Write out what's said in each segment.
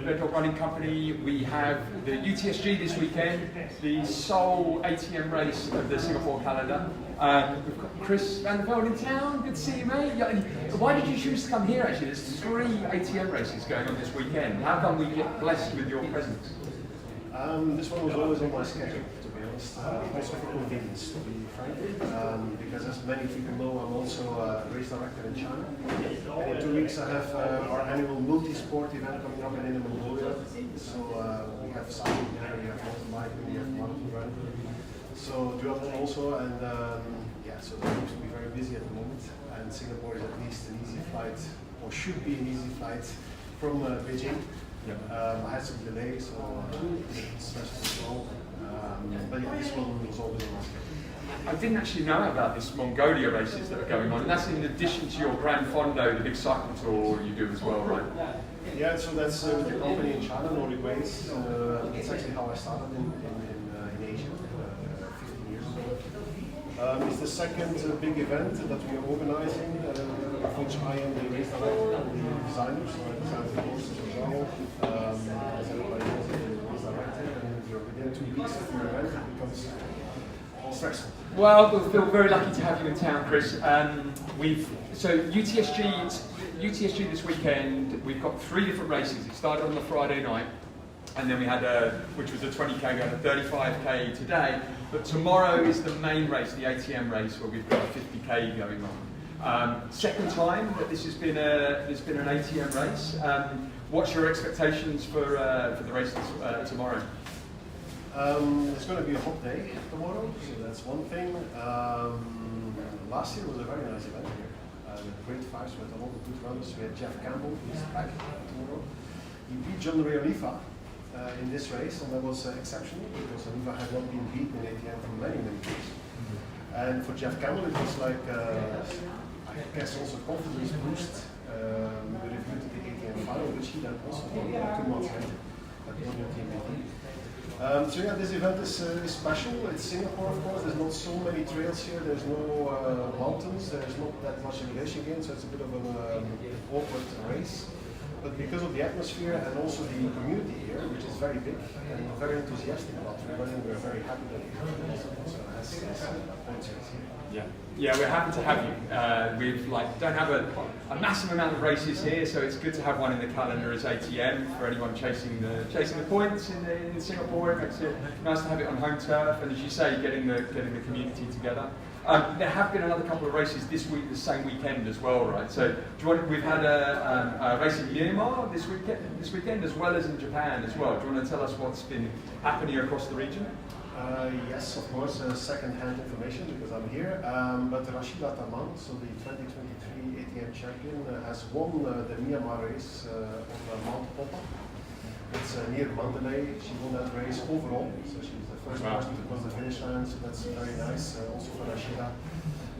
Red Dog Running Company. We have the UTSG this weekend, the sole ATM race of the Singapore calendar. We've got Kris Van de Velde in town. Good to see you, mate. Why did you choose to come here, actually? There's 3 ATM races going on this weekend. How come we get blessed with your presence? This one was always on my schedule, to be honest. Also for convenience, to be frank. Because as many people know, I'm also a race director in China. And in 2 weeks I have our annual multi-sport event coming up in Inner Mongolia. So we have cycling there, we have mountain biking, we have marathon running. So duathlon also, and yeah, so it seems to be very busy at the moment. And Singapore is at least an easy flight, or should be an easy flight from Beijing. I had some delays, so it's stressful as well. But yeah, this one was always on my schedule. I didn't actually know about this Mongolia races that are going on, and that's in addition to your Grand Fondo, the big cycle tour you do as well, right? Yeah, so that's with the company in China, Nordic Ways. It's actually how I started in Asia 15 years ago. It's the second big event that we are organizing, of which I am the race director and the designer, so I design the courses as well. As everybody knows, I'm the race director, and within 2 weeks of the event, it becomes stressful. Well, we feel very lucky to have you in town, Kris. So UTSG this weekend. We've got 3 different races. It started on the Friday night, and then we had which was a 20k, we had a 35k today. But tomorrow is the main race, the ATM race, where we've got a 50k going on. Second time that this has been an ATM race. What's your expectations for the race tomorrow? It's going to be a hot day tomorrow, so that's one thing. Last year was a very nice event here. With great fights, with a lot of good runners. We had Jeff Campbell, who's back tomorrow. He beat John Riolifa in this race, and that was exceptional because Riolifa had not been beaten in ATM for many years. And for Jeff Campbell, it was like, I guess, also confidence boost with a view to the ATM final, which he then also won 2 months later at WTMT. So yeah, this event is special. It's Singapore, of course. There's not so many trails here. There's no mountains. There's not that much elevation gain, so it's a bit of an awkward race. But because of the atmosphere and also the community here, which is very big and very enthusiastic about running, we're very happy that it also has points here. Yeah, we're happy to have you. We've don't have a massive amount of races here, so it's good to have one in the calendar as ATM for anyone chasing the points in Singapore. It makes it nice to have it on home turf, and as you say, getting the community together. There have been another couple of races this week, the same weekend as well, right? So we've had a race in Myanmar this weekend, as well as in Japan as well. Do you want to tell us what's been happening across the region? Yes, of course, second-hand information because I'm here. But Rashida Taman, so the 2023 ATM Champion, has won the Myanmar race on Mount Popa. It's near Mandalay. She won that race overall, so she's the first person to cross the finish line, so that's very nice. Also for Rashida,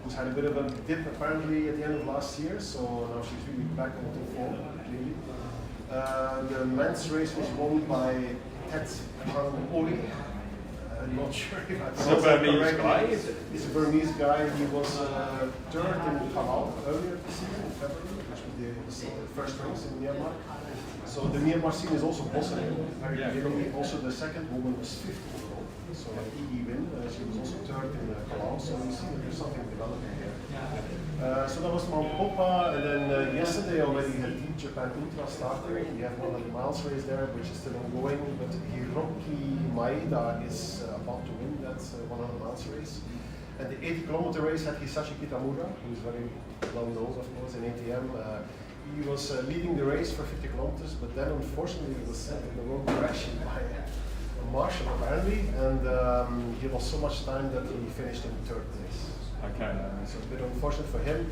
who's had a bit of a dip apparently at the end of last year, so now she's really back onto form, clearly. The men's race was won by Ted Ori. I'm not sure if I pronounced that correctly. He's a Burmese guy. He was third in Kario earlier this season in February, which was the first race in Myanmar. So the Myanmar scene is also positive. Very beginning. Also the second woman was 5th overall. So Yi Win, she was also third in Kario. So we see that there's something developing here. So that was Mount Popa, and then yesterday already had Deep Japan Ultra starting. We have 100 miles race there, which is still ongoing, but Hiroki Maeda is about to win that 100 miles race. And the 80-kilometer race had Hisashi Kitamura, who is very well known, of course, in ATM. He was leading the race for 50 kilometers, but then unfortunately he was sent in the wrong direction by a marshal apparently, and he lost so much time that he finished in 3rd place. Okay. So it's a bit unfortunate for him.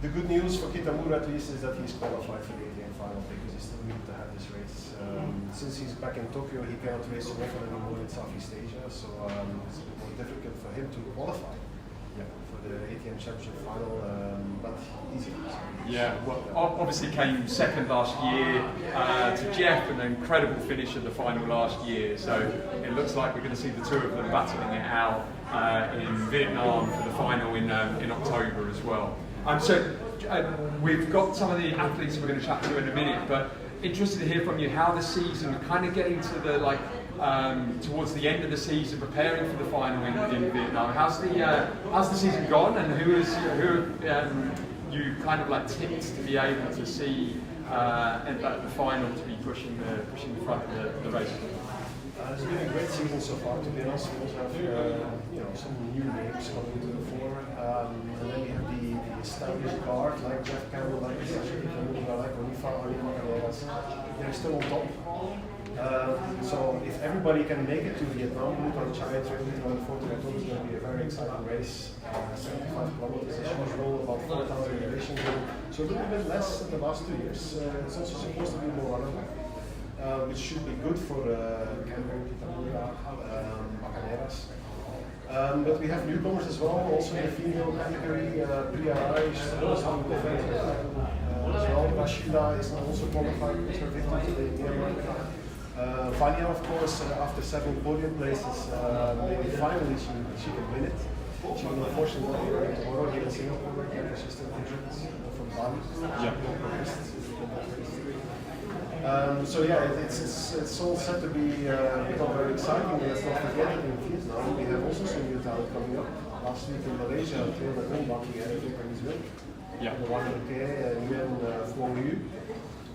The good news for Kitamura at least is that he's qualified for the ATM final because he still needs to have this race. Since he's back in Tokyo, he cannot race so often anymore in Southeast Asia, so it's a bit more difficult for him to qualify for the ATM Championship final, but easy. Yeah, well, obviously came second last year to Jeff, and an incredible finish at the final last year. So it looks like we're going to see the 2 of them battling it out in Vietnam for the final in October as well. So we've got some of the athletes we're going to chat to in a minute, but interested to hear from you how the season, kind of getting to the towards the end of the season, preparing for the final in Vietnam. How's the season gone, and who you kind of like tipped to be able to see at the final to be pushing the front of the race? It's been a great season so far, to be honest. We also have some new names coming to the fore. And then we have the established guard, like Jeff Campbell, like they're still on top. So if everybody can make it to Vietnam, we're going to try it on the 4th of October. It's going to be a very exciting race. 75 kilometers, a huge roll, about 4,000 elevations. So a little bit less than the last 2 years. It's also supposed to be more runnable. Which should be good for Campbell, Bacaneras. But we have newcomers as well, also in the female category. Priya is also very good as well. Rashida is also qualified with her victory today. Vanya, of course, after 7 podium places, maybe finally she can win it. She will unfortunately not be running tomorrow here in Singapore because she's still injured from Bali. Yeah. So yeah, it's all set to become very exciting. Let's not forget that in Vietnam we have also some new talent coming up. Last week in Malaysia, Trail the Grandmaster we had a Japanese win. Yeah. The 100K, Nguyen Phu,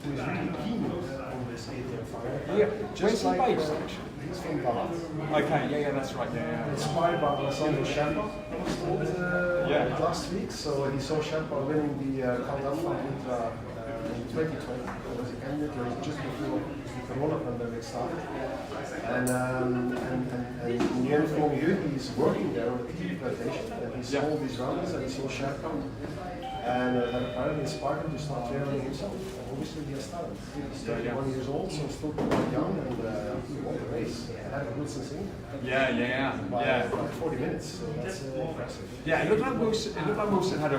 who is really keen on this ATM final. Yeah. Just Where's he based? He's from Balat. Okay, yeah, that's right. Yeah. Inspired by Alessandro Sherpa last week, so he saw Sherpa winning the Caldanfa Ultra in 2020. It was a candidate just before the Corona pandemic started. And Nguyen Phu, he's working there on a TV plantation, and he saw all these runners and he saw Sherpa. And that apparently inspired him to start training himself. And obviously he has talent. He's 31 years old, so still quite young, and he won the race. Had a good sing. By 40 minutes, so that's impressive. Yeah, it looked like Wilson had a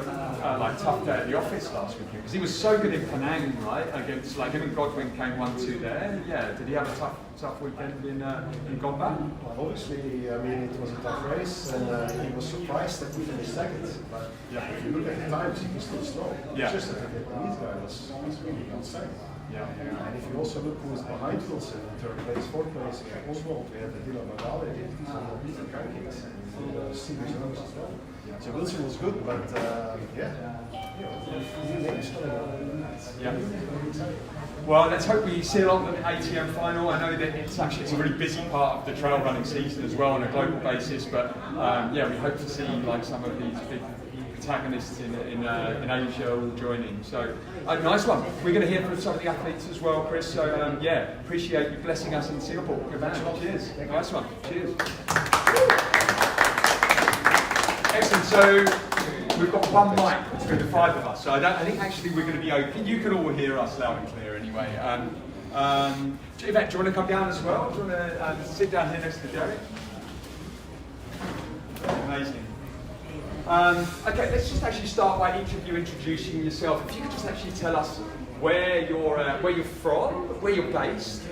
tough day at the office last weekend because he was so good in Penang, right? Against him and Godwin came 1-2 there. Yeah, did he have a tough weekend in Gomba? Well, obviously, I mean, it was a tough race, and he was surprised that he finished second. But if you look at the times, he was still strong. Yeah. It's just that the Vietnamese guy was really outside. Yeah. And if you also look who is behind Wilson, in 3rd place, 4th place, Oswald, we have the Dylan Magale, he's on the decent rankings, and serious numbers as well. So Wilson was good, but new names coming up. Yeah. Well, let's hope we see a lot of the ATM final. I know that it's a really busy part of the trail running season as well on a global basis, but we hope to see some of these big protagonists in Asia all joining. So, nice one. We're going to hear from some of the athletes as well, Kris. So, appreciate you blessing us in Singapore. Good man. Cheers. Nice one. Cheers. Excellent. So, we've got one mic between the 5 of us. So, I think actually we're going to be open. You can all hear us loud and clear anyway. Yvette, do you want to come down as well? Do you want to sit down here next to Deric? Amazing. Okay, let's just actually start by each of you introducing yourself. If you could just actually tell us where you're from, where you're based,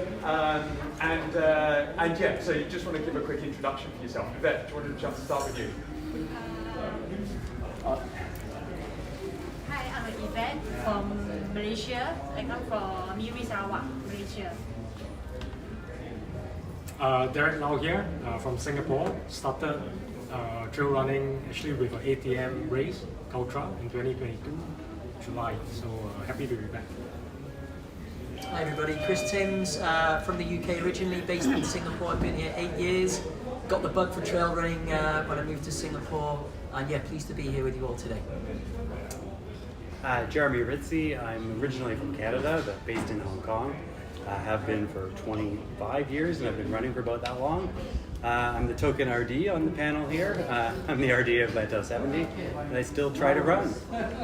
so you just want to give a quick introduction for yourself. Yvette, do you want to just start with you? Hi, I'm Yvette from Malaysia. I come from McRitchie Reservoir, Malaysia. Deric Lau here from Singapore. Started trail running actually with an ATM race, Ultra, in 2022, July. So happy to be back. Hi everybody, Chris Timms from the UK, originally based in Singapore. I've been here 8 years. Got the bug for trail running when I moved to Singapore, and pleased to be here with you all today. Jeremy Ritcey. I'm originally from Canada, but based in Hong Kong. I have been for 25 years, and I've been running for about that long. I'm the token RD on the panel here. I'm the RD of Lantau 70, and I still try to run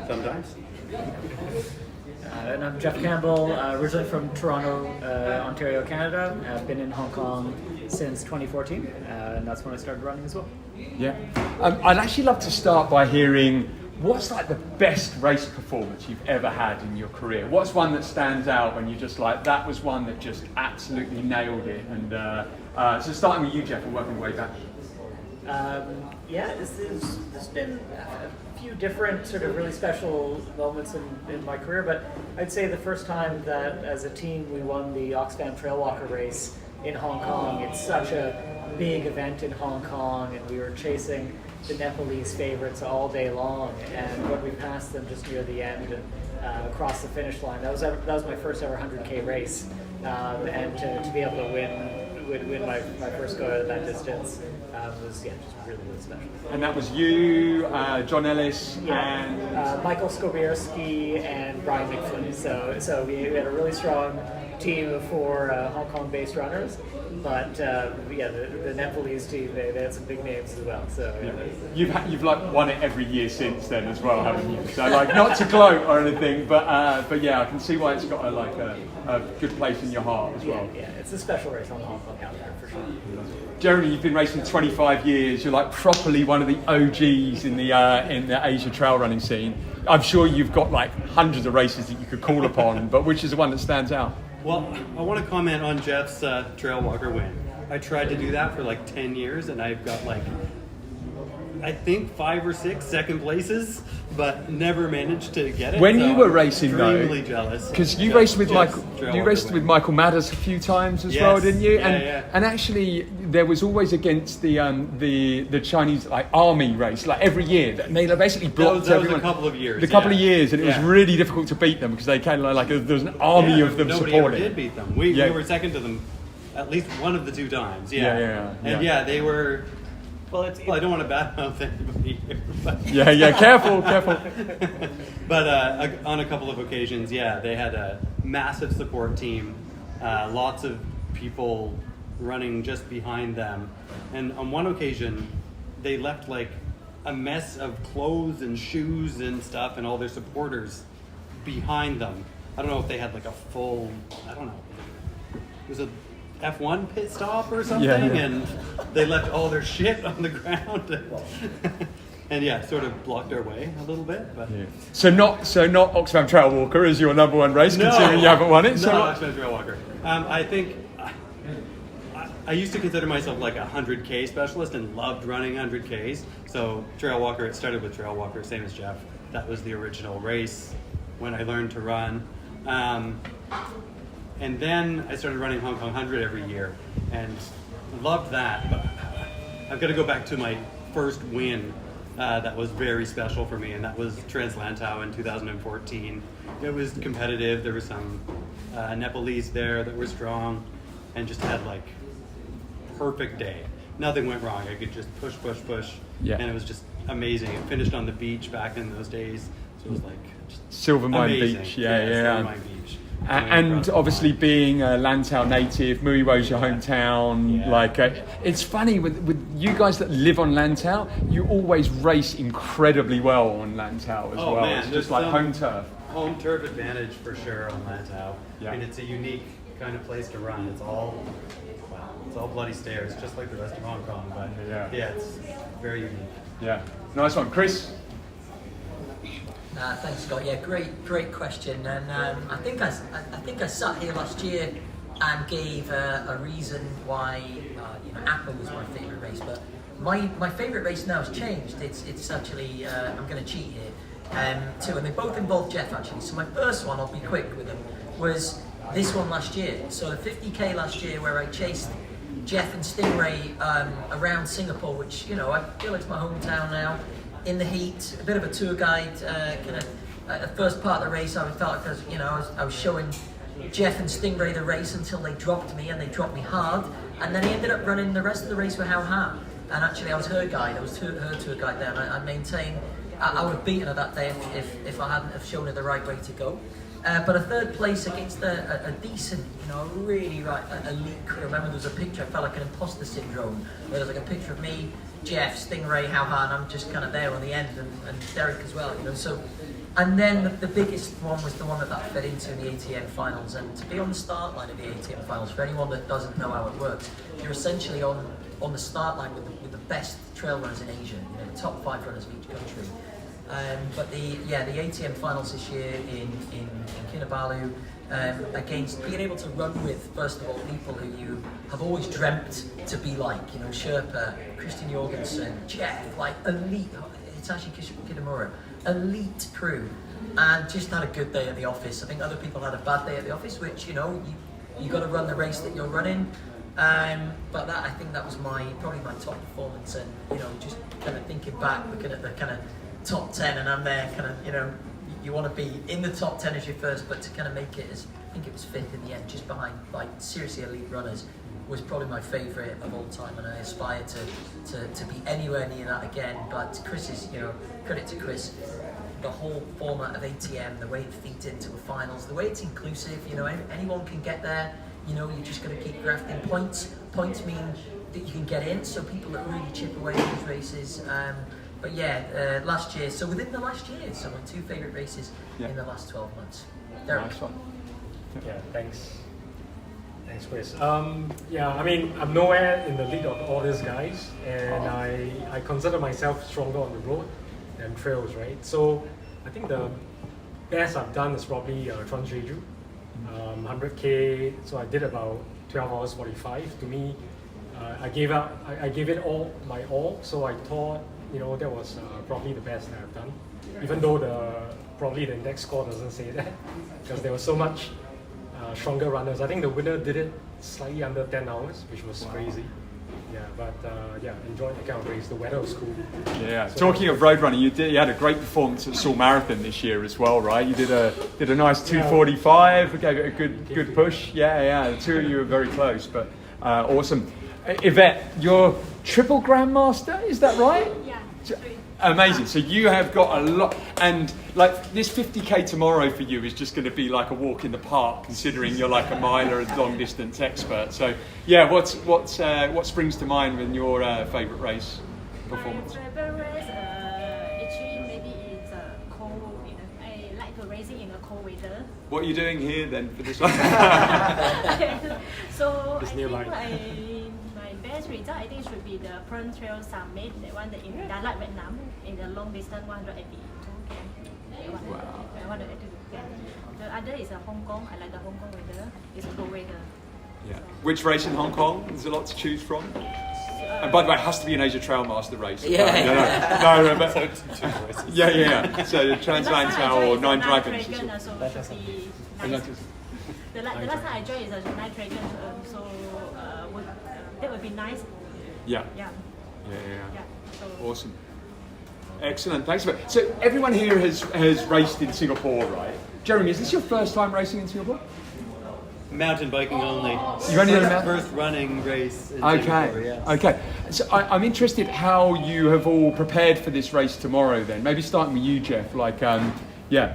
sometimes. And I'm Jeff Campbell, originally from Toronto, Ontario, Canada. I've been in Hong Kong since 2014, and that's when I started running as well. Yeah. I'd actually love to start by hearing what's the best race performance you've ever had in your career? What's one that stands out when you just that was one that just absolutely nailed it? And so starting with you, Jeff, and working way back. There's been a few different sort of really special moments in my career, but I'd say the first time that as a team we won the Oxfam Trail Walker race in Hong Kong. It's such a big event in Hong Kong, and we were chasing the Nepalese favorites all day long, and when we passed them just near the end and across the finish line, that was my first ever 100K race, and to be able to win my first go at that distance was just really, really special. And that was you, John Ellis, and Michael Skobierski and Brian McFlynn. So we had a really strong team of 4 Hong Kong-based runners, but the Nepalese team, they had some big names as well. So you've like won it every year since then as well, haven't you? So like, not to gloat or anything, but yeah, I can see why it's got a good place in your heart as well. Yeah, it's a special race on the Hong Kong calendar for sure. Jeremy, you've been racing 25 years. You're like properly one of the OGs in the Asia trail running scene. I'm sure you've got like hundreds of races that you could call upon, but which is the one that stands out? Well, I want to comment on Jeff's Trail Walker win. I tried to do that for like 10 years, and I've got like, I think 5 or 6 second places, but never managed to get it. When so you were racing, though, extremely jealous. because you raced with Michael Madders a few times as well, didn't you? And actually, there was always against the Chinese like army race, like every year, and they basically blocked that was everyone. a couple of years. A couple of years, and it was really difficult to beat them because they kind of like there was an army of them nobody supporting. Nobody ever did beat them. We were second to them at least one of the 2 times. And they were. Well, I don't want to badmouth anybody here, but careful. But on a couple of occasions, they had a massive support team, lots of people running just behind them, and on one occasion, they left like a mess of clothes and shoes and stuff, and all their supporters behind them. I don't know if they had like a full, I don't know, it was a F1 pit stop or something, and they left all their shit on the ground, and sort of blocked our way a little bit. But So not Oxfam Trail Walker is your number one race, considering you haven't won it. No, Oxfam Trail Walker. I think I used to consider myself like a 100K specialist and loved running 100Ks. So Trail Walker, it started with Trail Walker, same as Jeff. That was the original race when I learned to run. And then I started running Hong Kong 100 every year and loved that. But I've got to go back to my first win that was very special for me, and that was Trans Lantau in 2014. It was competitive. There were some Nepalese there that were strong and just had like perfect day. Nothing went wrong. I could just push, and it was just amazing. It finished on the beach back in those days, so it was like just Silvermine amazing. Beach, Silvermine Beach. And obviously being a Lantau native, Muiwo's your hometown. It's funny with you guys that live on Lantau, you always race incredibly well on Lantau as well. Man, it's just like home turf. Home turf advantage for sure on Lantau. Yeah. I mean, it's a unique kind of place to run. It's all bloody stairs, just like the rest of Hong Kong. But it's very unique. Yeah, nice one, Kris. Thanks, Scott. Yeah, great question. And I think I sat here last year and gave a reason why Apple was my favourite race. But my favourite race now has changed. It's actually I'm going to cheat here. Two, and they both involve Jeff actually. So my first one, I'll be quick with them, was this one last year. So the 50K last year, where I chased Jeff and Stingray around Singapore, which I feel it's my hometown now. In the heat, a bit of a tour guide, the first part of the race I felt because I was showing Jeff and Stingray the race until they dropped me, and they dropped me hard, and then he ended up running the rest of the race with How Han, and actually I was her guide, I was her tour guide there, and I maintain I would have beaten her that day if I hadn't have shown her the right way to go. But a third place against a decent, really elite crew. I remember there was a picture, I felt like an imposter syndrome, where there was like a picture of me, Jeff, Stingray, How Han, I'm just kind of there on the end, and Deric as well, So, and then the biggest one was the one that fed into the ATM finals, and to be on the start line of the ATM finals, for anyone that doesn't know how it works, you're essentially on the start line with the best trail runners in Asia, the top 5 runners of each country. But the ATM finals this year in Kinabalu, against being able to run with, first of all, people who you have always dreamt to be like, you know, Sherpa, Christian Jorgensen, Jeff, like elite, Hitachi Kitamura, elite crew, and just had a good day at the office. I think other people had a bad day at the office, which, you know, you got to run the race that you're running. But I think that was probably my top performance, and, you know, just kind of thinking back, looking at the kind of top 10, and I'm there kind of, you know, you want to be in the top 10 as your first, but to kind of make it as, I think it was 5th in the end, just behind like seriously elite runners, was probably my favourite of all time, and I aspire to be anywhere near that again. But Kris is, you know, credit to Kris, the whole format of ATM, the way it feeds into a finals, the way it's inclusive, you know, anyone can get there, you know, you just got to keep grafting points. Points mean that you can get in, so people that really chip away at these races. But yeah, last year, so within the last year, so my 2 favourite races in the last 12 months. Deric. Nice one. Yeah, thanks. Thanks, Kris. Yeah, I mean, I'm nowhere in the league of all these guys, and I consider myself stronger on the road than trails, right? So I think the best I've done is probably Trans Jeju, 100K. So I did about 12 hours 45. To me, I gave it all my all. So I thought, you know, that was probably the best that I've done, even though probably the index score doesn't say that, because there was so much stronger runners. I think the winner did it slightly under 10 hours, which was crazy. Yeah, but yeah, enjoyed the kind of race. The weather was cool. Yeah. So, talking of road running, you had a great performance at Seoul Marathon this year as well, right? You did a nice 2:45. Gave it a good push. Yeah. The two of you were very close, but awesome. Yvette, you're triple Grandmaster, is that right? Yeah. Amazing. So you have got a lot, and like this 50k tomorrow for you is just going to be like a walk in the park, considering you're like a miler and long distance expert. So yeah, what springs to mind when your favourite race performance? My favourite race, actually maybe it's cold. I like to racing in a cold weather. What are you doing here then for this one? So It's I nearby. think my best result I think should be the Perm Trail Summit, that one in Đà Lạt, Vietnam, in the long distance 182 km. Wow. 182 km. The other is Hong Kong. I like the Hong Kong weather. It's cold weather. Yeah. Which race in Hong Kong? There's a lot to choose from. And by the way, it has to be an Asia Trail Master race. No, but yeah. So Trans Lantau or Nine Dragons. The last time I joined is a Nine Dragons, so that would be nice. Yeah. Yeah. So Awesome. Excellent. Thanks for it. So everyone here has raced in Singapore, right? Jeremy, is this your first time racing in Singapore? Mountain biking only. You've only done a mountain? First running race in Singapore, yes. Okay. So I'm interested how you have all prepared for this race tomorrow then. Maybe starting with you, Jeff. Like,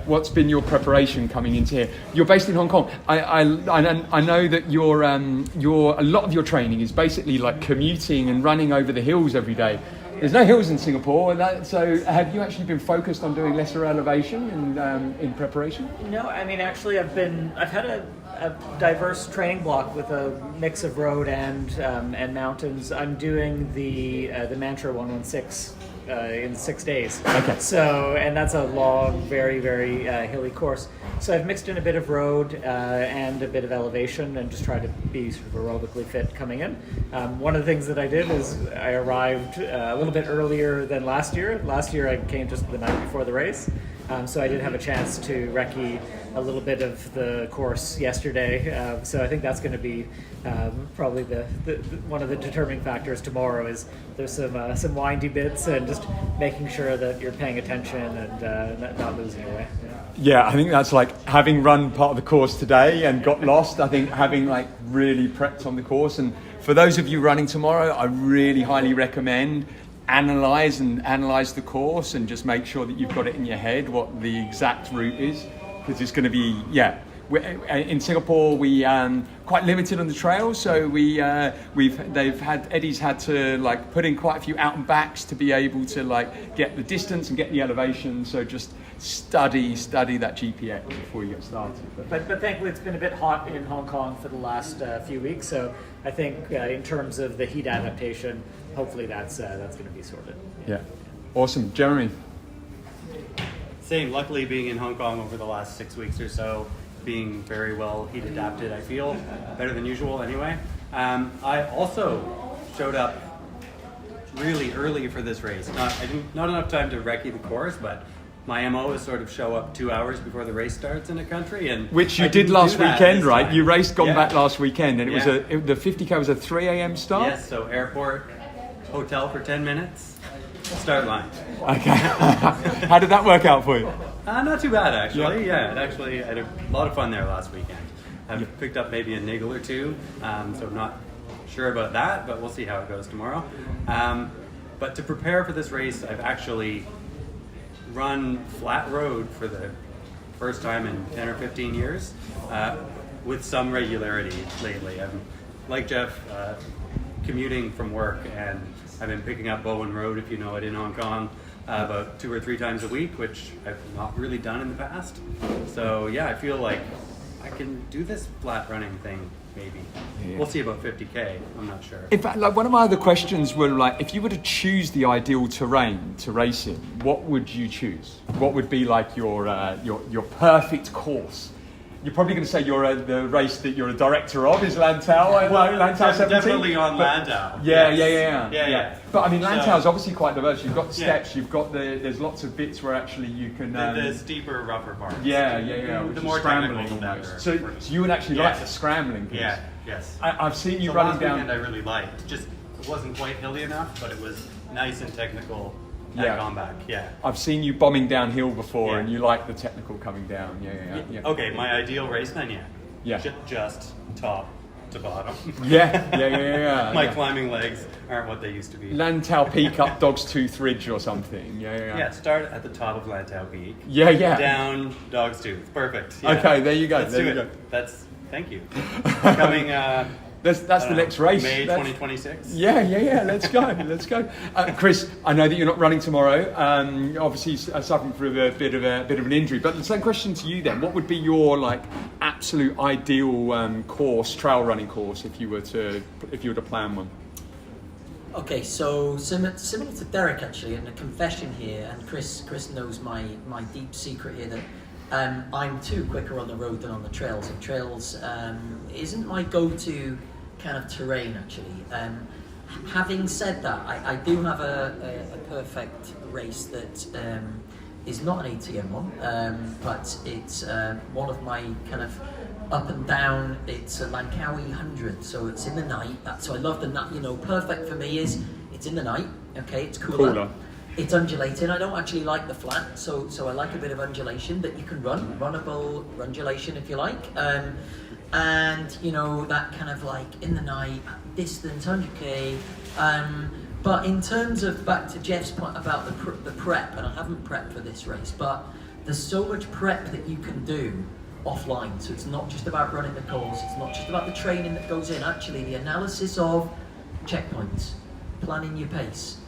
what's been your preparation coming into here? You're based in Hong Kong. I know that your a lot of your training is basically like commuting and running over the hills every day. There's no hills in Singapore, so have you actually been focused on doing lesser elevation in preparation? No, I mean, actually, I've had a diverse training block with a mix of road and mountains. I'm doing the Mantra 116 in 6 days. Okay. So, and that's a long, very, very hilly course. So I've mixed in a bit of road and a bit of elevation, and just tried to be sort of aerobically fit coming in. One of the things that I did is I arrived a little bit earlier than last year. Last year I came just the night before the race. So I did have a chance to recce a little bit of the course yesterday. So I think that's going to be probably the one of the determining factors tomorrow. Is there's some windy bits, and just making sure that you're paying attention and not losing your way. Yeah, I think that's like having run part of the course today and got lost. I think having like really prepped on the course, and for those of you running tomorrow, I really highly recommend analyze the course and just make sure that you've got it in your head what the exact route is, because it's going to be in Singapore we quite limited on the trails, so Eddie's had to like put in quite a few out and backs to be able to like get the distance and get the elevation. So just study that GPX before you get started. But thankfully it's been a bit hot in Hong Kong for the last few weeks, so I think in terms of the heat adaptation, hopefully that's going to be sorted. Yeah, awesome. Jeremy? Same. Luckily, being in Hong Kong over the last 6 weeks or so, being very well heat adapted, I feel better than usual anyway. I also showed up really early for this race. Not enough time to recce the course, but my MO is sort of show up 2 hours before the race starts in a country, and which you I did didn't last do that weekend, this right? time. You raced Gone Yeah. Back last weekend, and it was Yeah. the 50k was a 3 a.m. start. Yes, so airport, hotel for 10 minutes, start line. Okay. How did that work out for you? Not too bad, actually. Yeah. I had a lot of fun there last weekend. I've picked up maybe a niggle or two, so I'm not sure about that, but we'll see how it goes tomorrow. But to prepare for this race, I've actually run flat road for the first time in 10 or 15 years with some regularity lately. I'm, like Jeff, commuting from work, and I've been picking up Bowen Road, if you know it, in Hong Kong, about 2 or 3 times a week, which I've not really done in the past. So yeah, I feel like I can do this flat running thing, maybe. Yeah. We'll see about 50k, I'm not sure. In fact, like one of my other questions were like, if you were to choose the ideal terrain to race in, what would you choose? What would be like your perfect course? You're probably going to say the race that you're a director of is Lantau. Lantau 17. Definitely on But- Lantau. Yeah, Yes. yeah. Yeah. But I mean, So- Lantau's obviously quite diverse. You've got the Yeah. steps. You've got there's lots of bits where actually you can. The steeper, rougher parts. Yeah. Which The is more scrambling technical, the almost. better. So you would actually Yeah. like the scrambling piece. Yeah, yes. I've seen you So running last down. weekend I really liked. Just it wasn't quite hilly enough, but it was nice and technical Yeah. at comeback. Yeah. I've seen you bombing downhill before, Yeah. and you like the technical coming down. Yeah. Okay, my ideal race then, yeah. Yeah. Just top to bottom. Yeah. My climbing legs aren't what they used to be. Lantau Peak up Dog's Tooth Ridge or something. Yeah, start at the top of Lantau Peak. Yeah. Down Dog's Tooth. Perfect. Yeah. Okay, there you go. Let's there do you it. Thank you. Coming. That's the next race. May That's- 2026. Yeah. Let's go. Chris, I know that you're not running tomorrow. Obviously, suffering from a bit of an injury. But the same question to you then: what would be your absolute ideal trail running course, if you were to plan one? Okay, so similar to Deric actually, and a confession here, and Kris knows my deep secret here that I'm too quicker on the road than on the trails, and trails isn't my go-to kind of terrain actually. Having said that, I do have a perfect race that is not an ATM one, but it's one of my kind of up and down. It's a Langkawi 100, so it's in the night. So I love the night. Perfect for me is it's in the night. Okay, it's cooler. It's undulating. I don't actually like the flat, so I like a bit of undulation that you can runnable undulation if you like. And that kind of in the night, distance 100k. But in terms of back to Jeff's point about the prep, and I haven't prepped for this race, but there's so much prep that you can do offline. So it's not just about running the course. It's not just about the training that goes in. Actually, the analysis of checkpoints, planning your pace,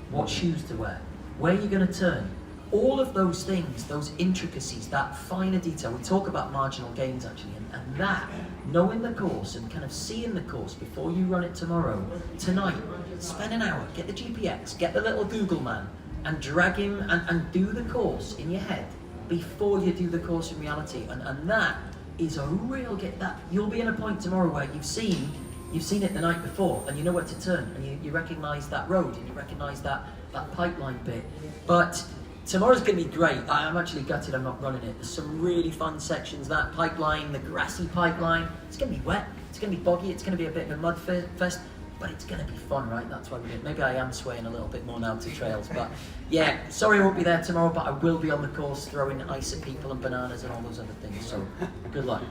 what shoes to wear, where you're going to turn, all of those things, those intricacies, that finer detail. We talk about marginal gains actually, and that, knowing the course and kind of seeing the course before you run it tonight, spend an hour, get the GPX, get the little Google man, and drag him and do the course in your head before you do the course in reality. And that is a real get. That you'll be in a point tomorrow where you've seen it the night before, and you know where to turn, and you recognise that road, and you recognise that pipeline bit. But tomorrow's going to be great. I'm actually gutted I'm not running it. There's some really fun sections. That pipeline, the grassy pipeline, it's going to be wet, it's going to be boggy, it's going to be a bit of a mud fest, but it's going to be fun, right? That's why we do it. Maybe I am swaying a little bit more now to trails, but yeah, sorry I won't be there tomorrow, but I will be on the course throwing ice at people and bananas and all those other things, so good luck.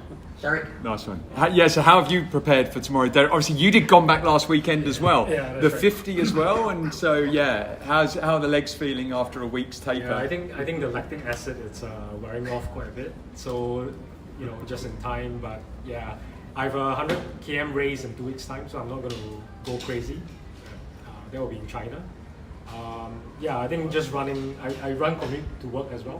Deric? Nice one. So how have you prepared for tomorrow, Deric? Obviously, you did Gone Back last weekend as well. Yeah, that's the right. 50 as well, and so how are the legs feeling after a week's taper? Yeah, I think the lactic acid is wearing off quite a bit. So just in time, but yeah, I have a 100 km race in 2 weeks' time, so I'm not going to go crazy. That will be in China. I think just running. I run commute to work as well.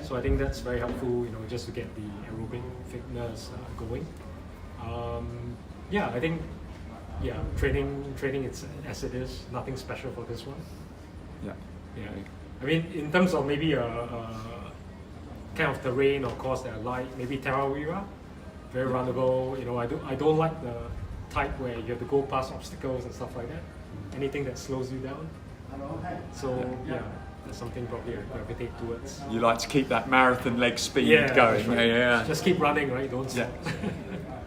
So I think that's very helpful. Just to get the aerobic fitness going. I think training it's as it is. Nothing special for this one. Yeah. I mean, in terms of maybe kind of terrain or course that I like. Maybe Tarawera, very runnable. You know, I don't like the type where you have to go past obstacles and stuff like that. Anything that slows you down. So yeah, that's something probably I gravitate towards. You like to keep that marathon leg speed Yeah, going. that's right. Yeah. Just keep running, right? Don't stop.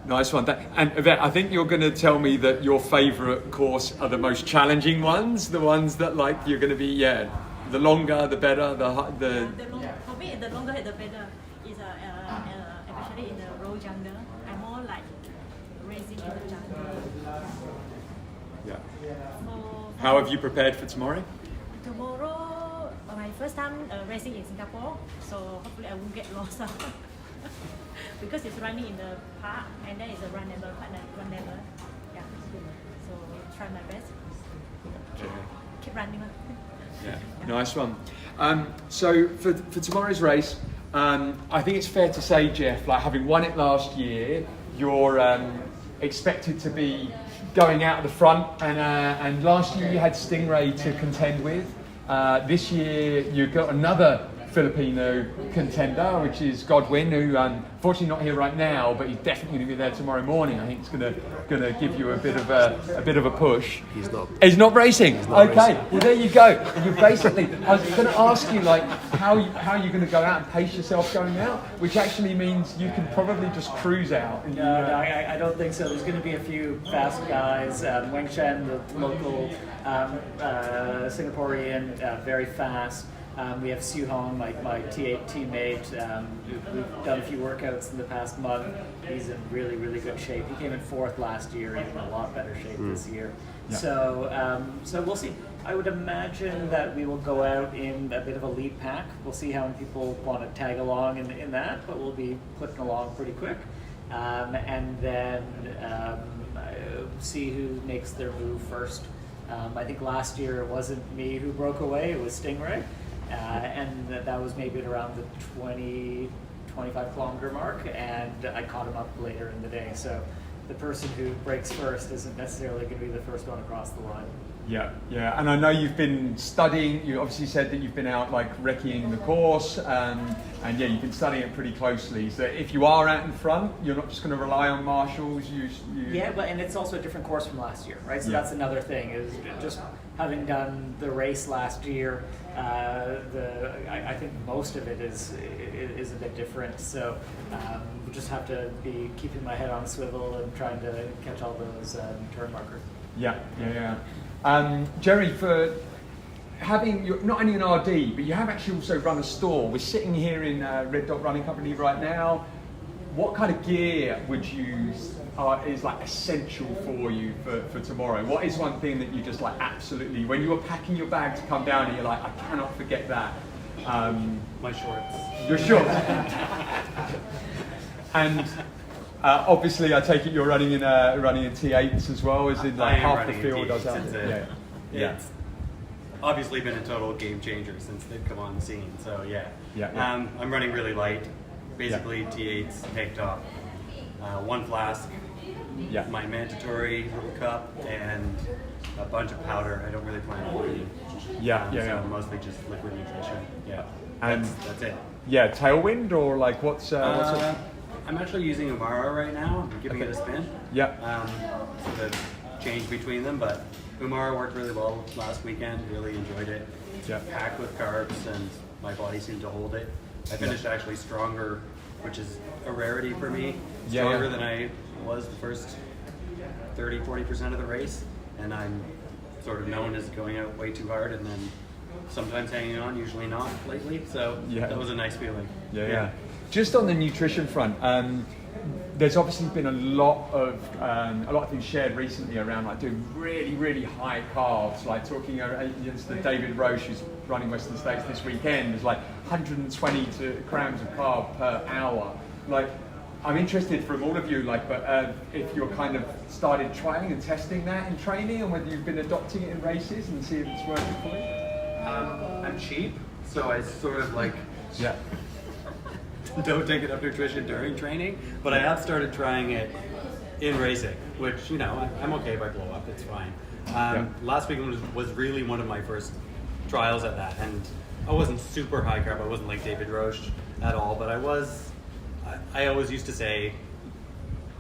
Nice one. And Yvette, I think you're going to tell me that your favourite course are the most challenging ones, the ones that like you're going to be, the longer the better, For me, the longer the better. Is especially in the road jungle. I'm more like racing in the jungle. Yeah. So How have you prepared for tomorrow? tomorrow, my first time racing in Singapore, so hopefully I won't get lost. Because it's running in the park and then it's a run level. Yeah. So try my best. Keep running. Yeah, nice one. So for tomorrow's race, I think it's fair to say, Jeff, like having won it last year, you're expected to be going out at the front, and last year you had Stingray to contend with. This year you've got another Filipino contender, which is Godwin, who unfortunately not here right now, but he's definitely going to be there tomorrow morning. I think it's going to give you a bit of a push. He's not. He's not racing. not Okay, racing. well there you go. And you basically, I was going to ask you like how you're going to go out and pace yourself going out, which actually means you can probably just cruise out. And No, I don't think so. There's going to be a few fast guys. Wang Shen, the local Singaporean, very fast. We have Siu Hong, my T8 teammate. We've done a few workouts in the past month. He's in really, really good shape. He came in 4th last year. He's in a lot better shape this year. Yeah. So we'll see. I would imagine that we will go out in a bit of a lead pack. We'll see how many people want to tag along in that, but we'll be clicking along pretty quick. And then see who makes their move first. I think last year it wasn't me who broke away, it was Stingray. And that was maybe at around the 25 kilometer mark, and I caught him up later in the day. So the person who breaks first isn't necessarily going to be the first one across the line. Yeah, and I know you've been studying. You obviously said that you've been out like recceing the course, and you've been studying it pretty closely. So if you are out in front, you're not just going to rely on marshals. Yeah, but and it's also a different course from last year, right? So Yeah. that's another thing is just having done the race last year. I think most of it is a bit different. So we just have to be keeping my head on a swivel and trying to catch all those turn markers. Yeah. Jerry, for having you're not only an RD, but you have actually also run a store. We're sitting here in Red Dot Running Company right now. What kind of gear would you is like essential for you for tomorrow? What is one thing that you just like absolutely, when you were packing your bag to come down here, you're like, I cannot forget that? My shorts. Your shorts. And obviously, I take it you're running in T8s as well, as in like I am half the running field in does T8s, that. Yeah. It's obviously been a total game changer since they've come on the scene. So Yeah. I'm running really light, basically T8s, tank top, 1 flask, Yeah. my mandatory little cup, and a bunch of powder. I don't really plan on eating. So mostly just liquid nutrition. Yeah. And that's it. Yeah, tailwind or like what's it? I'm actually using Umara right now. I'm giving it a spin. Yeah. The change between them, but Umara worked really well last weekend. Really enjoyed it. Yeah. Packed with carbs, and my body seemed to hold it. I finished actually stronger, which is a rarity for me. Stronger than I was the first 30-40% of the race, and I'm sort of known as going out way too hard and then sometimes hanging on, usually not lately. So that was a nice feeling. Yeah. Just on the nutrition front, there's obviously been a lot of things shared recently around like doing really, really high carbs, like talking against the David Roche who's running Western States this weekend. There's like 120 grams of carb per hour. Like, I'm interested from all of you, like, but if you're kind of started trying and testing that in training, and whether you've been adopting it in races and see if it's working for you. I'm cheap, so I sort of like Yeah. don't take enough nutrition during training, but I have started trying it in racing, which, I'm okay if I blow up, it's fine. Last week was really one of my first trials at that, and I wasn't super high carb, I wasn't like David Roche, at all, but I always used to say,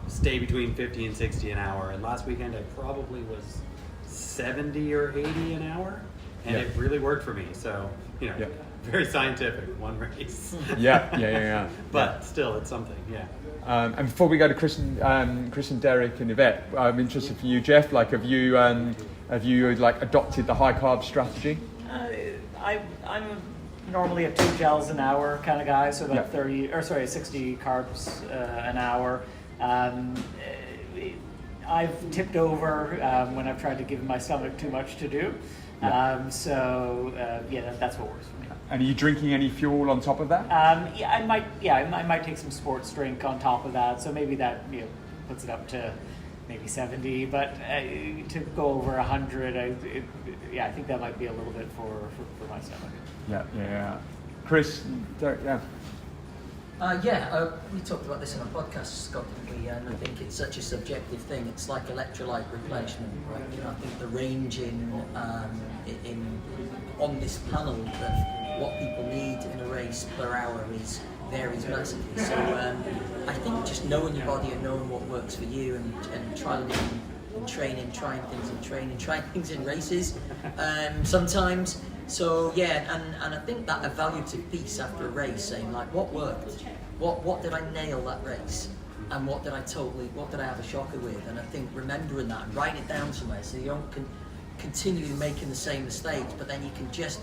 stay between 50 and 60 an hour. And last weekend I probably was 70 or 80 an hour, and it really worked for me. So, very scientific, one race. Yeah. But still, it's something, And before we go to Kris and Deric and Yvette, I'm interested for you, Jeff. Like, have you like adopted the high carb strategy? I'm normally a 2 gels an hour kind of guy, so about 60 carbs an hour. I've tipped over when I've tried to give my stomach too much to do. That's what works for me. And are you drinking any fuel on top of that? I might take some sports drink on top of that. So maybe that puts it up to maybe 70. But to go over 100, I think that might be a little bit for my stomach. Yeah. Kris, Deric, we talked about this in our podcast, Scott, didn't we? And I think it's such a subjective thing. It's like electrolyte replenishment, right? I think the range on this panel of what people need in a race per hour varies massively. So I think just knowing your body and knowing what works for you and trying things in races sometimes. So and I think that evaluative piece after a race, saying like what worked, what did I nail that race, and what did I have a shocker with, and I think remembering that and writing it down somewhere so you don't continue making the same mistakes, but then you can just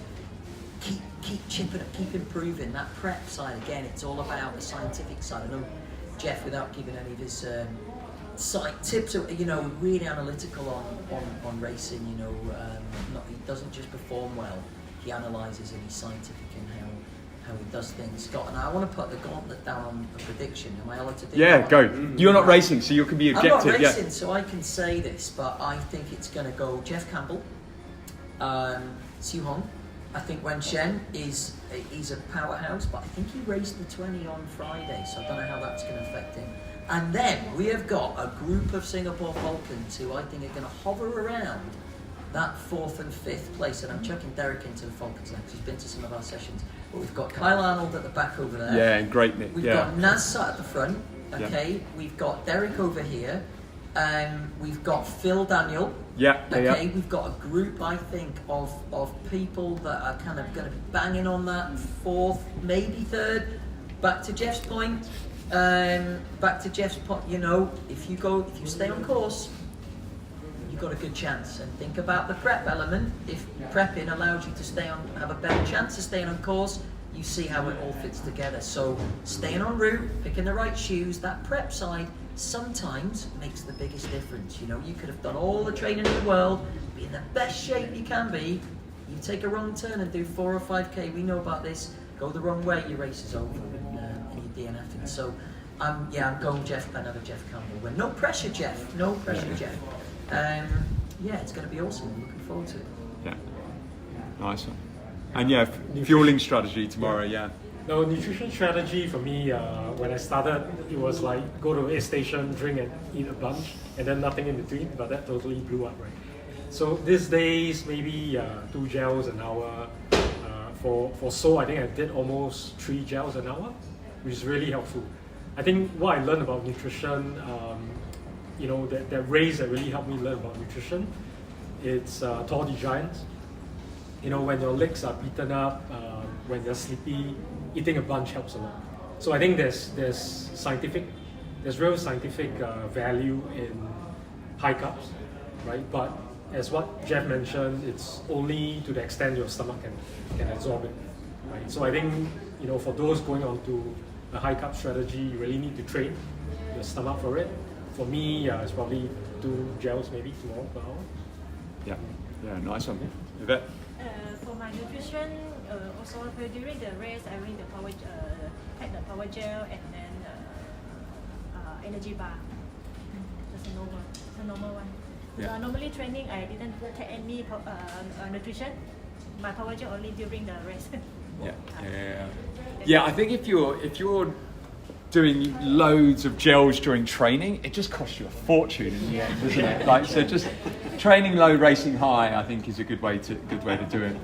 keep chipping up, keep improving. That prep side again, it's all about the scientific side. I know Jeff, without giving any of his tips, really analytical on racing. He doesn't just perform well; he analyses and he's scientific in how he does things. Scott, and I want to put the gauntlet down on a prediction. Am I allowed to do that? Yeah, go. You're not racing, so you can be objective. I'm not racing, so I can say this, but I think it's going to go Jeff Campbell, Siu Hong. I think Wen Shen he's a powerhouse, but I think he raced the 20 on Friday, so I don't know how that's going to affect him. And then we have got a group of Singapore Falcons who I think are going to hover around that 4th and 5th place, and I'm chucking Deric into the Falcons now because he's been to some of our sessions. But we've got Kyle Arnold at the back over there. Yeah, and great Nick. We've got Naz sat at the front. Okay, we've got Deric over here. We've got Phil Daniel. Okay, we've got a group, I think, of people that are kind of going to be banging on that 4th, maybe 3rd. Back to Jeff's point. If you stay on course, you've got a good chance. And think about the prep element. If prepping allows you to have a better chance of staying on course, you see how it all fits together. So staying en route, picking the right shoes, that prep side sometimes makes the biggest difference. You could have done all the training in the world, be in the best shape you can be. You take a wrong turn and do 4 or 5k. We know about this. Go the wrong way, your race is over and you're DNFing. So I'm going Jeff, another Jeff Campbell. No pressure, Jeff. No pressure, Jeff. It's going to be awesome. I'm looking forward to it. Yeah, nice one. And fueling strategy tomorrow. No, nutrition strategy for me, when I started, it was like go to a station, drink and eat a bunch, and then nothing in between, but that totally blew up, right? So these days, maybe 2 gels an hour. For Seoul, I think I did almost 3 gels an hour, which is really helpful. I think what I learned about nutrition, that race that really helped me learn about nutrition, it's Tour de Giants. When your legs are beaten up, when you're sleepy, eating a bunch helps a lot. So I think there's real scientific value in high carbs, right? But as what Jeff mentioned, it's only to the extent your stomach can absorb it, right? So I think for those going on to a high carb strategy, you really need to train your stomach for it. For me, it's probably 2 gels maybe tomorrow per hour. Yeah, nice one. Yvette? For my nutrition, also during the race, I take the power gel and then energy bar. Just a normal one. Normally training, I didn't take any nutrition. My power gel only during the race. I think if you're doing loads of gels during training, it just costs you a fortune in the end, doesn't it? So just training low, racing high, I think is a good way to do it.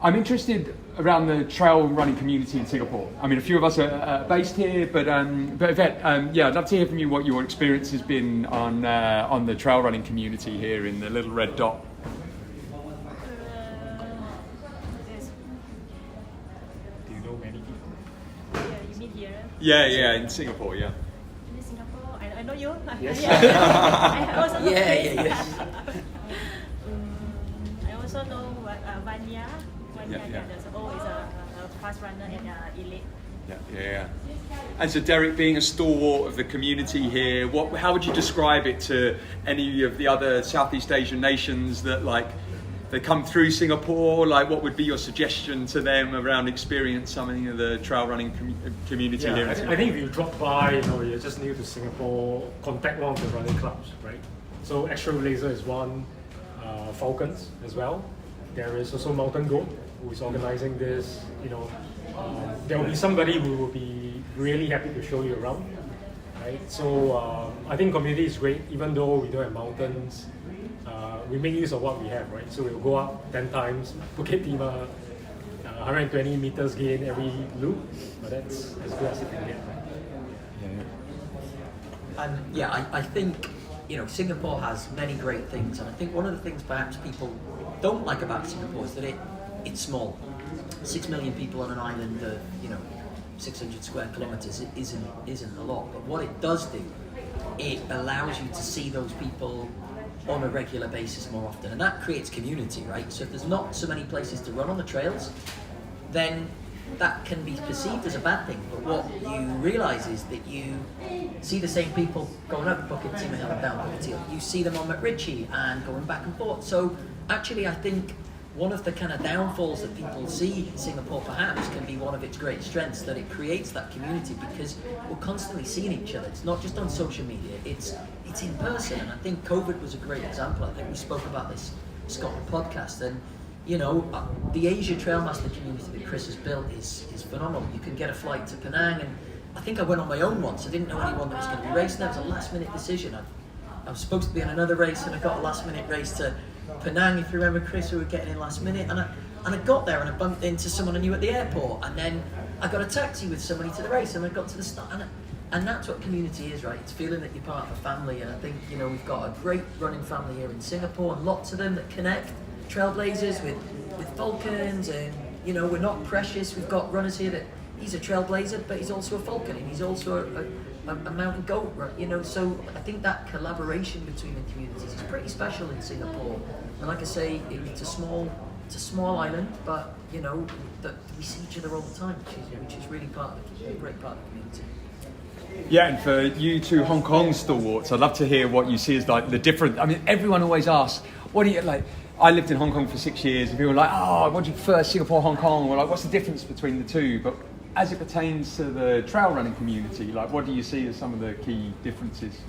I'm interested around the trail running community in Singapore. I mean, a few of us are based here, but Yvette, yeah, I'd love to hear from you what your experience has been on the trail running community here in the little red dot. Do you know many people? Yeah, you mean here? Yeah, in Singapore, yeah. In Singapore, I know you. Yes. I also know Yeah. I also know Vanya. Yeah. There's always a fast runner and elite. Yeah. And so Deric, being a stalwart of the community here, how would you describe it to any of the other Southeast Asian nations that they come through Singapore? Like, what would be your suggestion to them around experience something of the trail running community here in Singapore? I think if you drop by, you're just new to Singapore, contact one of the running clubs, right? So Extra Laser is one, Falcons as well. There is also Mountain Goat, who is organizing this. There will be somebody who will be really happy to show you around, right? So I think community is great, even though we don't have mountains. We make use of what we have, right? So we'll go up 10 times, Bukit Timah, 120 meters gain every loop, but that's as good as it can get, right? And yeah, I think Singapore has many great things, and I think one of the things perhaps people don't like about Singapore is that it's small. 6 million people on an island of 600 square kilometers isn't a lot, but what it does do, it allows you to see those people on a regular basis more often, and that creates community, right? So if there's not so many places to run on the trails, then that can be perceived as a bad thing, but what you realise is that you see the same people going up Bukit Timah Hill and down Bukit Hill. You see them on McRitchie and going back and forth. So actually I think one of the kind of downfalls that people see in Singapore perhaps can be one of its great strengths, that it creates that community because we're constantly seeing each other. It's not just on social media, it's in person, and I think COVID was a great example. I think we spoke about this Scott podcast, and the Asia Trailmaster community that Kris has built is phenomenal. You can get a flight to Penang, and I think I went on my own once. I didn't know anyone that was going to be racing. That was a last minute decision. I was supposed to be in another race, and I got a last minute race to Penang, if you remember, Kris, who were getting in last minute, and I got there and I bumped into someone I knew at the airport, and then I got a taxi with somebody to the race, and I got to the start, and that's what community is, right? It's feeling that you're part of a family, and I think we've got a great running family here in Singapore, and lots of them that connect trailblazers with Falcons, and we're not precious. We've got runners here that he's a trailblazer, but he's also a Falcon, and he's also a mountain goat, right? So I think that collaboration between the communities is pretty special in Singapore. And like I say, it's a small island, but that we see each other all the time, which is really a great part of the community. Yeah, and for you two Hong Kong stalwarts, I'd love to hear what you see as the different. I mean, everyone always asks, what do you like? I lived in Hong Kong for 6 years, and people are like, oh, what do you prefer, Singapore, Hong Kong? Or what's the difference between the two? But as it pertains to the trail running community, what do you see as some of the key differences?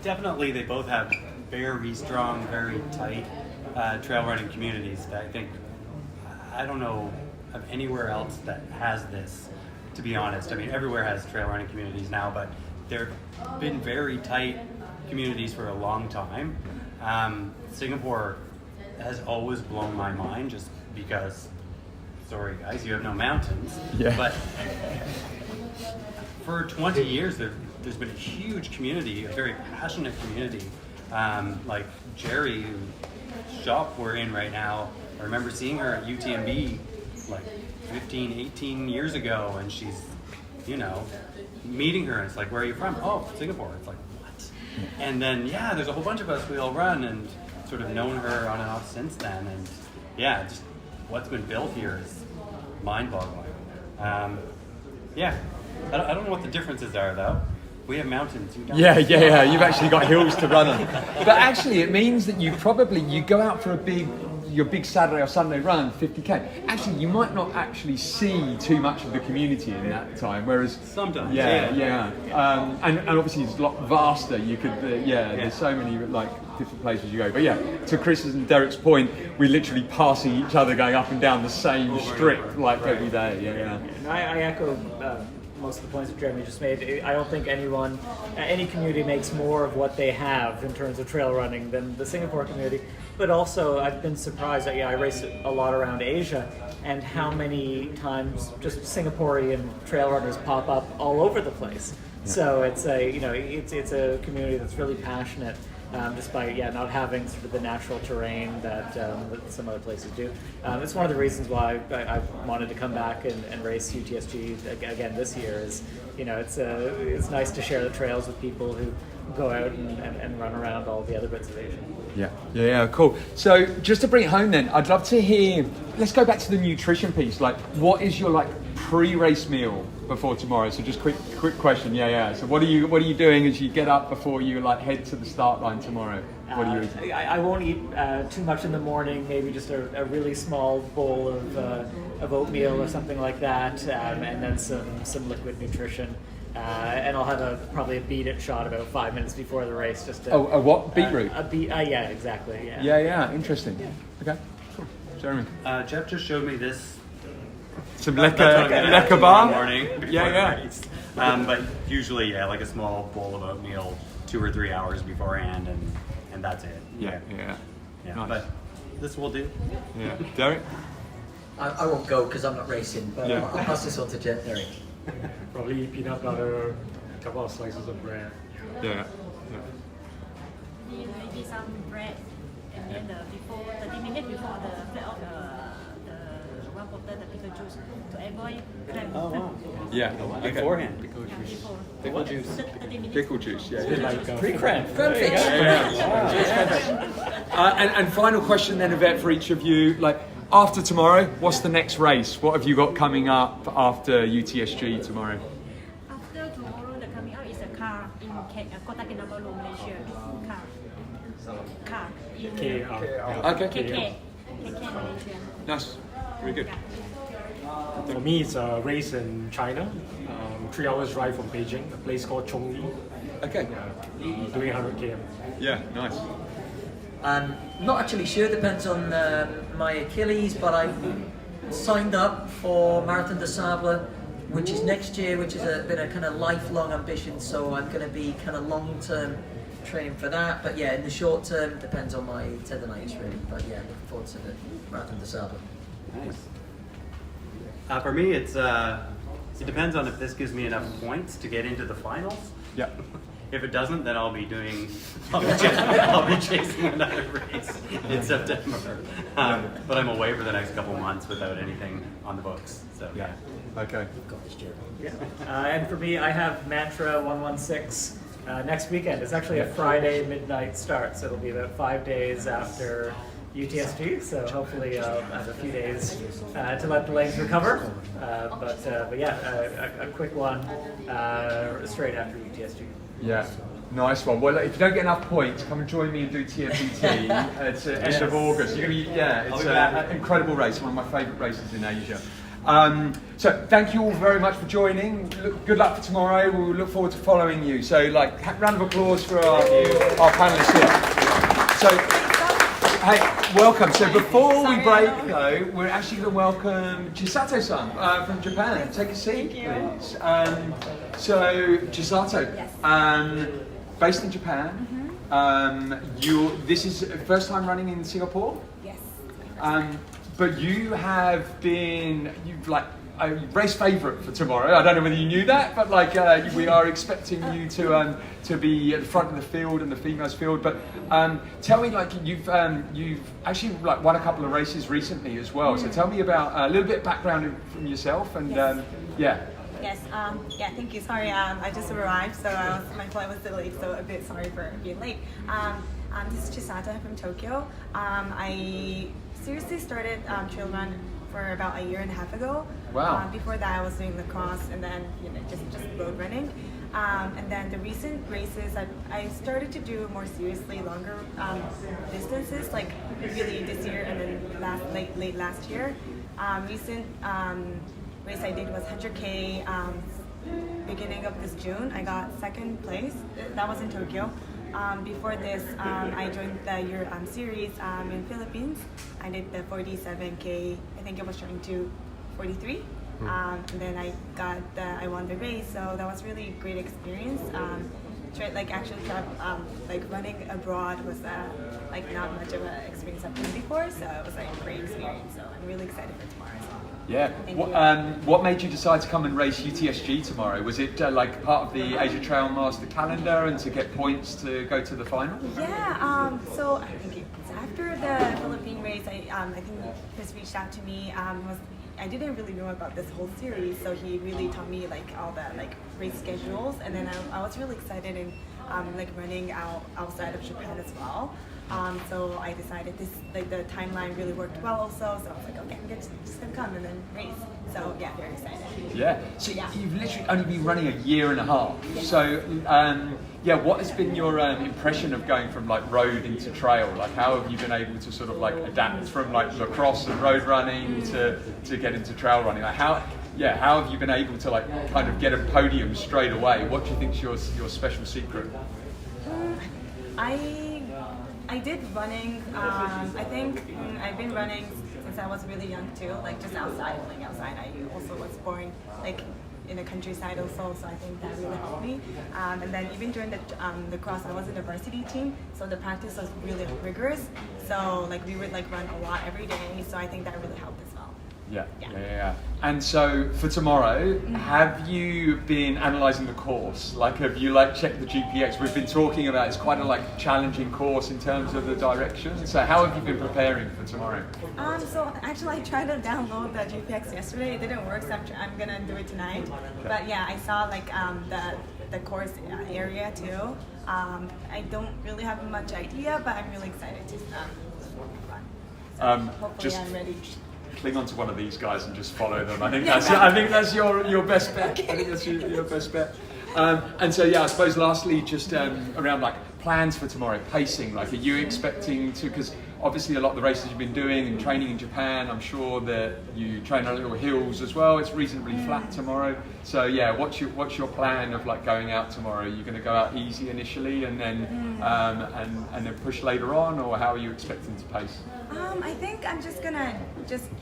Definitely, they both have very strong, very tight trail running communities that I don't know of anywhere else that has this, to be honest. I mean, everywhere has trail running communities now, but they've been very tight communities for a long time. Singapore has always blown my mind just because, sorry guys, you have no mountains. Yeah. But for 20 years, there's been a huge community, a very passionate community. Like Jerry, whose shop we're in right now, I remember seeing her at UTMB 15, 18 years ago, and she's, meeting her, and it's like, where are you from? Oh, Singapore. It's like, what? And then, there's a whole bunch of us, we all run, and sort of known her on and off since then, and just what's been built here is mind-boggling. I don't know what the differences are, though. We have mountains. You don't. Yeah. You've actually got hills to run on. But actually, it means that you go out for your big Saturday or Sunday run, 50k. Actually, you might not actually see too much of the community in that time. Whereas sometimes, and obviously it's a lot vaster. You could, there's so many different places you go. But to Kris's and Deric's point, we're literally passing each other, going up and down the same strip every day. And I echo most of the points that Jeremy just made. I don't think any community makes more of what they have in terms of trail running than the Singapore community. But also, I've been surprised that I race a lot around Asia, and how many times just Singaporean trail runners pop up all over the place. So it's it's a community that's really passionate, despite not having sort of the natural terrain that some other places do. It's one of the reasons why I wanted to come back and race UTSG again this year. Is it's nice to share the trails with people who go out and run around all the other bits of Asia. Yeah, cool. So just to bring it home then, I'd love to hear, let's go back to the nutrition piece. Like, what is your pre-race meal before tomorrow? So just quick question. So what are you doing as you get up before you head to the start line tomorrow? What are you eating? I won't eat too much in the morning, maybe just a really small bowl of oatmeal or something like that, and then some liquid nutrition. And I'll have probably a beet-it shot about 5 minutes before the race. Just to, a what? Beetroot? Yeah, exactly. Yeah, interesting. Okay, cool. Jeremy? Jeff just showed me this. Some lekker bar? Morning before Yeah. the race. But usually, like a small bowl of oatmeal 2 or 3 hours beforehand, and that's it. Yeah. Nice. But this will do. Yeah. Deric? I won't go because I'm not racing, but I'll pass this on to Deric. Probably peanut butter, a couple of slices of bread. Yeah. Maybe some bread, and then before 30 minutes before the flat of the 1 bottle the pickle juice to avoid cramp. Oh wow. Yeah. Beforehand. Before. Pickle juice. 30 minutes. Pickle juice. Yeah. Pre-cramp. And final question then, Yvette, for each of you. After tomorrow, what's the next race? What have you got coming up after UTSG tomorrow? After tomorrow, the coming out is a car in Kota Kinabalu, Malaysia. Car. Okay. KK, Malaysia. Nice. Very good. For me, it's a race in China, 3 hours drive from Beijing, a place called Chong. Okay. Doing 100 km. Yeah, nice. Not actually sure, depends on my Achilles, but I signed up for Marathon des Sables, which is next year, which has been a kind of lifelong ambition, so I'm going to be kind of long-term training for that. But in the short term, depends on my tendonitis really. But looking forward to the Marathon des Sables. Nice. For me, it depends on if this gives me enough points to get into the finals. Yeah. If it doesn't, then I'll be chasing another race in September. But I'm away for the next couple months without anything on the books. So Yeah. Okay. Got this, Jeremy. And for me, I have Mantra 116 next weekend. It's actually a Friday midnight start, so it'll be about 5 days after UTSG. So hopefully I'll have a few days to let the legs recover. But a quick one straight after UTSG. Yeah. Nice one. Well, if you don't get enough points, come and join me and do TFBT. It's end of August. You're gonna be, it's an incredible race, one of my favourite races in Asia. So thank you all very much for joining. Good luck for tomorrow. We'll look forward to following you. So round of applause for our panellists here. So, hey, welcome. So before we break though, we're actually going to welcome Chisato-san from Japan. Take a seat, please. So Chisato, based in Japan. This is first time running in Singapore? Yes. But you have been, a race favourite for tomorrow. I don't know whether you knew that, but we are expecting you to be at the front of the field and the females field. But tell me, you've actually won a couple of races recently as well. So tell me about a little bit of background from yourself and Yes, thank you. Sorry, I just arrived, so my flight was delayed, so a bit sorry for being late. This is Chisato from Tokyo. I seriously started trail run for about a year and a half ago. Wow. Before that, I was doing lacrosse and then just road running. And then the recent races, I started to do more seriously longer distances, like really this year and then late last year. Recent race I did was 100K beginning of this June. I got second place. That was in Tokyo. Before this, I joined the Year series in Philippines. I did the 47K. I think it was trying to 43. And then I won the race, so that was really a great experience. Like running abroad was like not much of an experience I've done before, so it was like a great experience. So I'm really excited for tomorrow as well. Yeah. What made you decide to come and race UTSG tomorrow? Was it like part of the Asia Trail Master calendar and to get points to go to the final? Yeah. So I think it's after the Philippine race, I think Kris reached out to me. I didn't really know about this whole series, so he really taught me like all the like race schedules, and then I was really excited in like running outside of Japan as well. So I decided the timeline really worked well also, so I was like, okay, I'm just gonna come and then race. So yeah, very excited. Yeah. So you've literally only been running a year and a half. Yeah. So what has been your impression of going from like road into trail? Like how have you been able to sort of like adapt from like lacrosse and road running to get into trail running? Like how have you been able to like kind of get a podium straight away? What do you think's your special secret? I did running. I think I've been running since I was really young too. Like just outside, playing outside. I also was born like in the countryside also, so I think that really helped me. And then even during the cross, I was in the varsity team, so the practice was really rigorous. So like we would like run a lot every day. So I think that really helped as well. Yeah. And so for tomorrow, have you been analysing the course? Like, have you like checked the GPX? We've been talking about it's quite a like challenging course in terms of the direction. So how have you been preparing for tomorrow? So actually, I tried to download the GPX yesterday. It didn't work, so I'm gonna do it tonight. Okay. But yeah, I saw like the course area too. I don't really have much idea, but I'm really excited to run. So hopefully I'm ready. Cling on to one of these guys and just follow them. I think that's your best bet. I think that's your best bet. And so I suppose lastly, just around like plans for tomorrow, pacing. Like, are you expecting to? Because obviously a lot of the races you've been doing and training in Japan, I'm sure that you train on little hills as well. It's reasonably flat tomorrow. So what's your plan of like going out tomorrow? Are you going to go out easy initially and then and then push later on, or how are you expecting to pace? I think I'm just gonna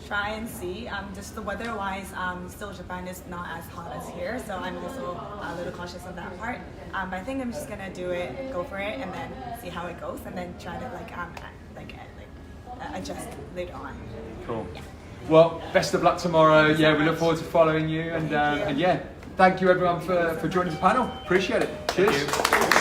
try and see. Just the weather-wise, still Japan is not as hot as here, so I'm also a little cautious on that part. But I think I'm just gonna do it, go for it, and then see how it goes, and then try to adjust later on. Cool. Yeah. Well, best of luck tomorrow. We look forward to following you, and thank you everyone for joining the panel. Appreciate it. Cheers.